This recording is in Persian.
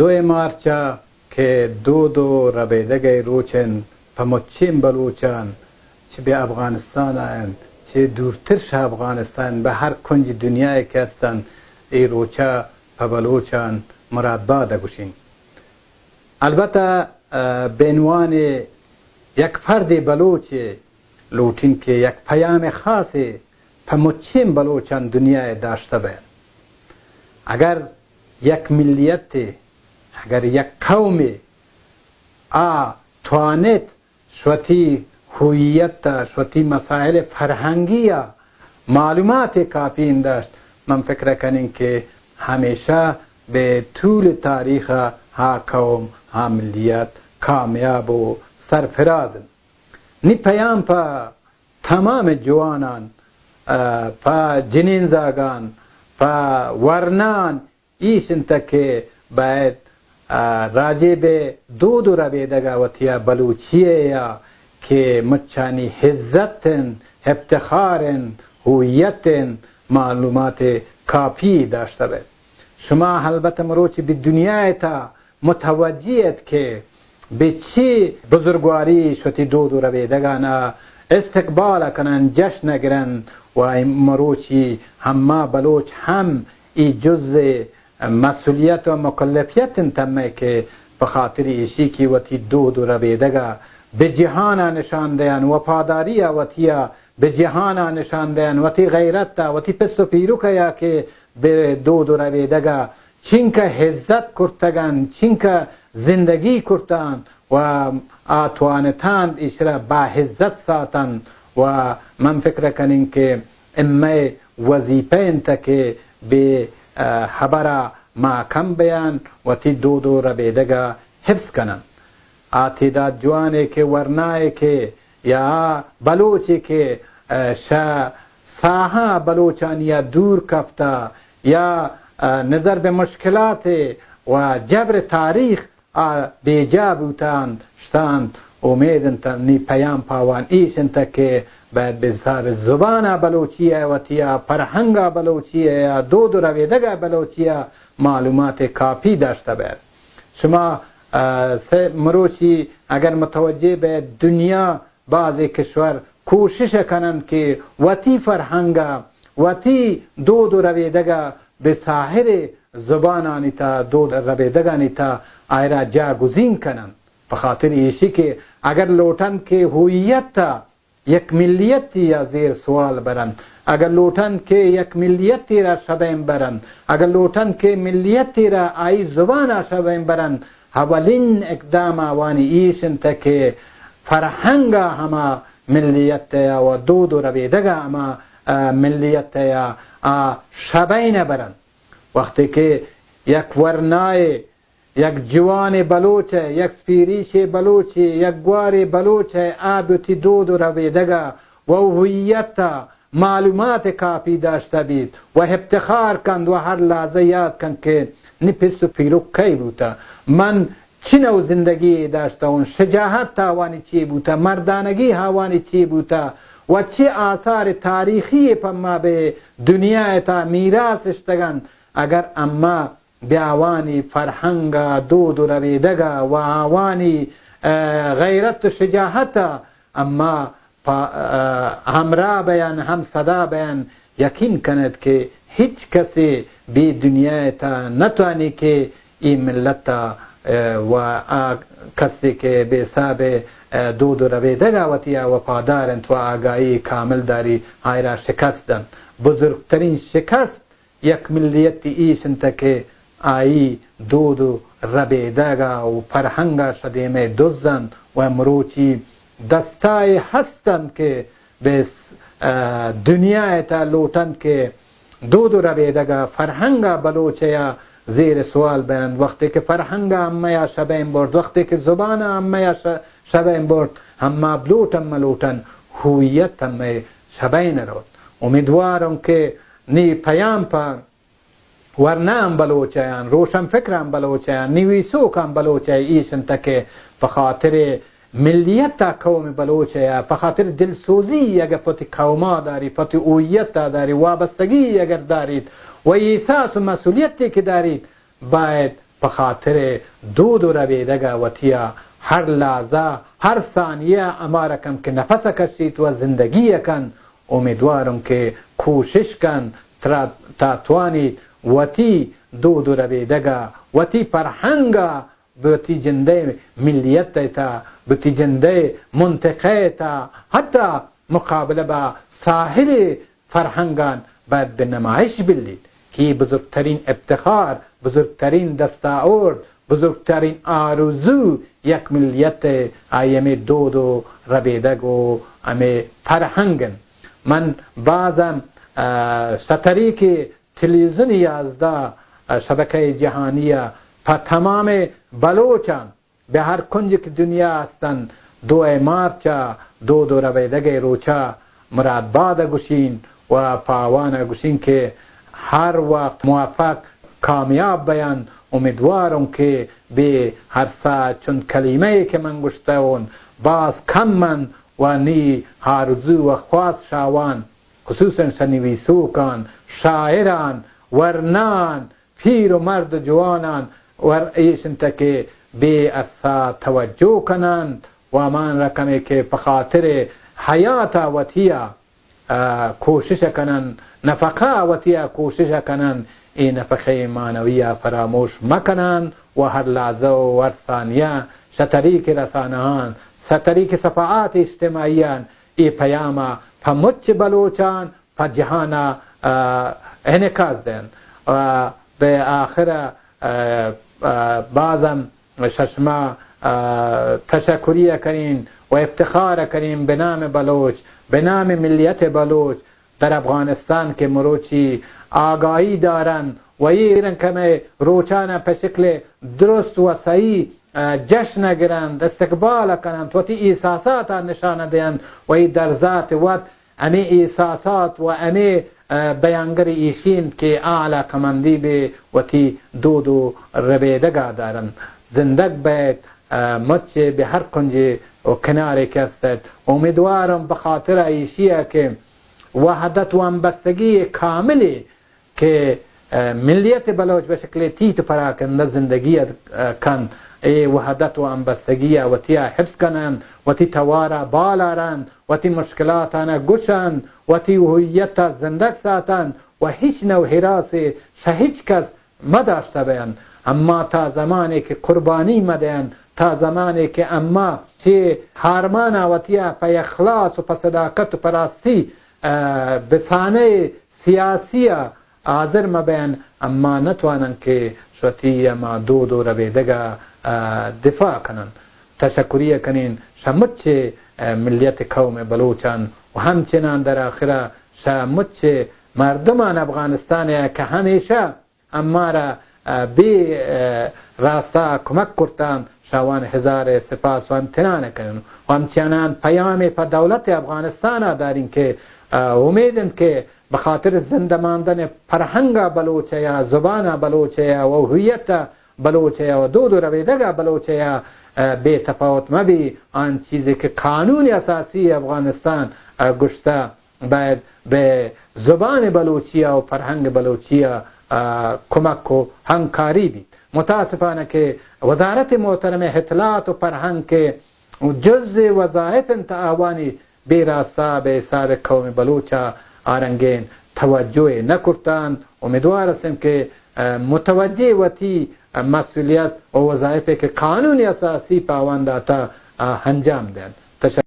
2 مارچ که دو ربیدگی روچن پمچین بلوچان چه به افغانستان هستند چه دورترش افغانستان به هر کنج دنیای که هستند ای روچه په بلوچان مراد باده گوشین. البته به عنوان یک فرد بلوچ لوٹین که یک پیام خاص پمچین بلوچان دنیای داشته باید. اگر یک ملیت، اگر یک قوم توانت شوتی هویت، شوتی مسائل فرهنگی معلومات کافی داشت، من فکر کنیم که همیشه به طول تاریخ ها قوم ها ملیت کامیاب و سرفرازن. نی پیام پا تمام جوانان، پا جنین زاگان، پا ورنان ایشن که باید راجع به دو ربیدگا وطیا بلوچیه یا که مچانی حزتن، افتخارن، هویتن معلومات کافی داشته باید. شما البته مروچی به دنیای تا متوجهید که به چی بزرگواری شوتی دو ربیدگان استقبال کنن، جشن گرن و مروچی همه بلوچ هم ای جز مسئولیت و مکلفیت تمه که بخاطر ایشی که وتی دو ربیدگا به جهان نشان دهن، وفاداری وطیا به جهان نشان دهن، وتی غیرت وتی پس و پیروکیا که به دو ربیدگا چینکه حزت کرتگن، چینکه زندگی کرتن و آتوانتان ایشرا با حزت ساتن. و من فکر کنیم که امه وظیفه انتا که به خبر محکم بیان و تی دو ربیدگا حفظ کنن. تعداد جوانه که ورنای که یا بلوچی که ساحه بلوچانی دور کفته یا نظر به مشکلات و جبر تاریخ بیجا بودند شتند، امیدن نی پیام پاوان ایشن که باید به سر زبان بلوچیه و تیا فرهنگ بلوچیه یا دو رویدگه بلوچیه معلومات کافی داشته باید. شما مروچی اگر متوجه به دنیا بعضی کشور کوشش کنند که وتی فرهنگ وتی دو رویدگه به ساحر زبانانی تا دو رویدگانی تا آیرا جاگزین کنند، بخاطر ایشی که اگر لوٹن که هویت یک ملیتی یا زیر سوال برند، اگر لوٹن که یک ملیتی را شبین برند، اگر لوٹن که ملیتی را آئی زبان شبین برند، اولین اقدام آوانی ایشن تا که فرهنگ همه ملیت و دو رویدگه همه ملیت یا شبین برند. وقتی که یک ورنای، یک جوان بلوچ، یک سپیریش بلوچ، یک گوار بلوچ آبتی دو رویدگه و هویت معلومات کافی داشته بید و افتخار کند و هر لحظه یاد کند که نی پس و پیروک کی بوده، من چی نو زندگی داشته، اون شجاعت هاوانی چی بوده، مردانگی هاوانی چی بوده و چی آثار تاریخی پا به دنیا تا میراث شدگند. اگر اما به آوانی فرهنگ دو رویدگه و آوانی غیرت و شجاعت اما همراه بیان، هم صدا بیان، یقین کند که هیچ کسی به دنیا تا نتوانی که این ملت و کسی که به حساب دو رویدگه و وفادارند و آگاهی کامل داری آیرا شکستند. بزرگترین شکست یک ملیت ایشن که آئی دو ربیدگا و فرهنگ شدیم دوزند و مروچی دستای هستند که به دنیا تا لوٹند که دو ربیدگا فرهنگ بلوچه زیر سوال برند. وقتی که فرهنگ همه شبین برد، وقتی که زبان همه شبین برد، همه بلوٹن ملوٹن هویت همه شبین رود. امیدوارم که نی پیام پا ورنه هم بلوچیان، روشن فکر هم بلوچیان، نویسوک هم بلوچی ایشن تا که بخاطر ملیت قوم بلوچه، بخاطر دلسوزی اگر پتی قوما داری، پتی اویت داری، وابستگی اگر دارید و احساس و مسئولیتی که دارید، باید به خاطر دود و رویدگه وتیا هر لحظه هر ثانیه اما رقم که نفس کشید و زندگی کن. امیدوارم که کوشش کن تا توانید وتی دود و رویدگه وتی فرهنگه بتی جنده ملیت تا بتی جنده منطقه تا حتی مقابله با ساحل فرهنگان باید به نمایش بلید که بزرگترین افتخار، بزرگترین دستاورد، بزرگترین آرزو یک ملیت ایم دود و ربیدگ و امی فرهنگن. من بعضم ستری که تلویزیون 11 شبکه جهانی پر تمام بلوچان به هر کنج که دنیا هستند 2 مارچ دود و ربیدگ روچا مرادباد گوشین و پاوان گوشین که هر وقت موفق کامیاب بیان. امیدوارم که به هر ساعت چون کلمه که من گشتم باز کم من و نی آرزو و خواست شاوان خصوصا شنویسوکان، شاعران، ورنان، پیر و مرد و جوانان و ایشن که به ارسا توجه کنند و من رقمی که بخاطر حیات وطیه کوشش کنند، نفقه وطیه کوشش کنند، این نفقه معنویه فراموش مکنند و هر لحظه و هر ثانیه شتریک رسانهان، شتریک صفحات اجتماعیان ای پیام پا مچ بلوچان پا جهان انعکاس دهند. و به آخر بعضم ششما تشکریه کنین و افتخار کنین به نام بلوچ، به نام ملیت بلوچ در افغانستان که مروچی آگاهی دارن و ایران کمه روچانه به شکل درست و صحیح جشن گرند، استقبال کنند و تی احساسات نشانه دهند و ای در ذات وقت امی احساسات و امی بیانگر ایشین که اعلی کمندی به و تی دود و ربیدگاه دارند. زندگ باید مچ به هر کنج و کناری که استد. امیدوارم بخاطر ایشیه که وحدت و همبستگی کاملی که ملیت بلوچ به شکل تیت پراکنده زندگی کن، ای وحدت و همبستگی و تی حفظ کنند و تی توارا بالارند و تی مشکلاتانه گوشند و تی هویت زندگ ساتند و هیچ نوع حراس هیچ کس مداشته بیند. اما تا زمانی که قربانی مدهند، تا زمانی که اما چه هارمان و تی پی اخلاص و صداقت و پراستی بسانه سیاسی حاضر مبین، اما نتوانند که شوتی اما دود و ربیدگه دفاع کنند. تشکریه کنین شمچ ملیت قوم بلوچان و همچنان در آخر شمچ مردمان افغانستان که همیشه اما را بی راستا کمک کردند شوان هزار سپاس و امتنان کنن و همچنان پیام پا دولت افغانستان داریم که امیدن که بخاطر زنده ماندن فرهنگ بلوچه، زبان بلوچه و هویت بلوچه و دود و رویدگ بلوچه به تفاوت مبی آن چیزی که قانون اساسی افغانستان گشته باید به زبان بلوچی و فرهنگ بلوچی کمک و همکاری بید. متاسفانه که وزارت محترم اطلاعات و فرهنگ که جز وظایف تعاونی به راستا به حساب قوم بلوچ آرنگین توجه نکردند. امیدوار هستیم که متوجه وتی مسئولیت و وظایفی که قانون اساسی پابند تا انجام دهند.